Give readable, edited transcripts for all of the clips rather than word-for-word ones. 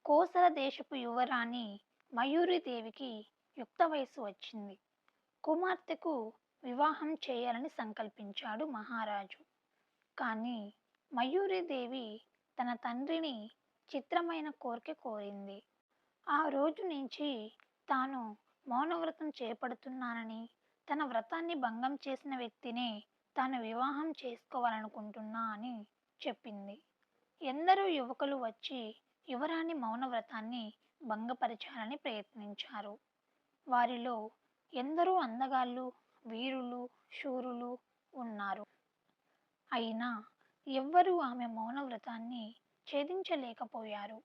కోసల దేశపు యువరాణి మయూరిదేవికి యుక్త వయస్సు వచ్చింది. కుమార్తెకు వివాహం చేయాలని సంకల్పించాడు మహారాజు. కానీ మయూరిదేవి తన తండ్రిని చిత్రమైన కోరిక కోరింది. ఆ రోజు నుంచి తాను మౌనవ్రతం చేపడుతున్నానని, తన వ్రతాన్ని భంగం చేసిన వ్యక్తినే తాను వివాహం చేసుకోవాలనుకుంటున్నా అని చెప్పింది. ఎందరో యువకులు వచ్చి యువరాణి మౌనవ్రతాన్ని భంగపరచాలని ప్రయత్నించారు. వారిలో ఎందరో అందగాళ్ళు, వీరులు, శూరులు ఉన్నారు. అయినా ఎవ్వరూ ఆమె మౌనవ్రతాన్ని ఛేదించలేకపోయారు.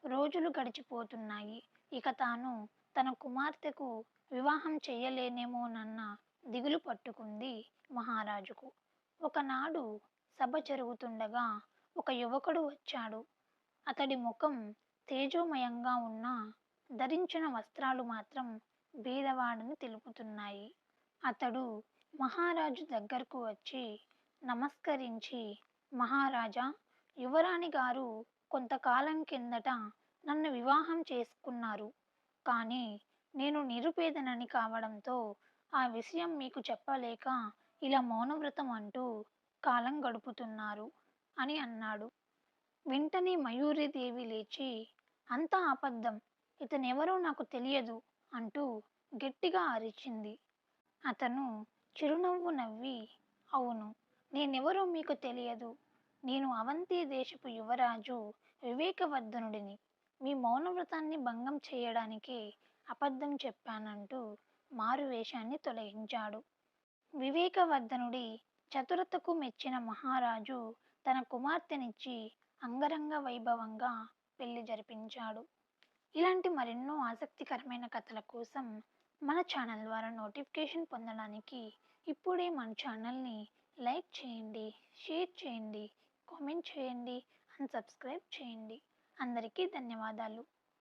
రోజులు గడిచిపోతున్నాయి. ఇక తాను తన కుమార్తెకు వివాహం చెయ్యలేనేమోనన్న దిగులు పట్టుకుంది మహారాజుకు. ఒకనాడు సభ జరుగుతుండగా ఒక యువకుడు వచ్చాడు. అతడి ముఖం తేజోమయంగా ఉన్నా ధరించిన వస్త్రాలు మాత్రం బీదవాడని తెలుపుతున్నాయి. అతడు మహారాజు దగ్గరకు వచ్చి నమస్కరించి, మహారాజా, యువరాణి గారు కొంతకాలం కిందట నన్ను వివాహం చేసుకున్నారు. కానీ నేను నిరుపేదనని కావడంతో ఆ విషయం మీకు చెప్పలేక ఇలా మౌనవ్రతం అంటూ కాలం గడుపుతున్నారు అని అన్నాడు. వెంటనే మయూరిదేవి లేచి, అంతా అబద్ధం, ఇతనెవరో నాకు తెలియదు అంటూ గట్టిగా అరిచింది. అతను చిరునవ్వు నవ్వి, అవును, నేనెవరో మీకు తెలియదు. నేను అవంతి దేశపు యువరాజు వివేకవర్ధనుడిని. మీ మౌనవ్రతాన్ని భంగం చేయడానికి అబద్ధం చెప్పానంటూ మారువేషాన్ని తొలగించాడు. వివేకవర్ధనుడి చతురతకు మెచ్చిన మహారాజు తన కుమార్తెనిచ్చి అంగరంగ వైభవంగా పెళ్లి జరిపించాడు. ఇలాంటి మరెన్నో ఆసక్తికరమైన కథల కోసం మన ఛానల్ ద్వారా నోటిఫికేషన్ పొందడానికి ఇప్పుడే మన ఛానల్ని లైక్ చేయండి, షేర్ చేయండి, కామెంట్ చేయండి అండ్ సబ్స్క్రైబ్ చేయండి. అందరికీ ధన్యవాదాలు.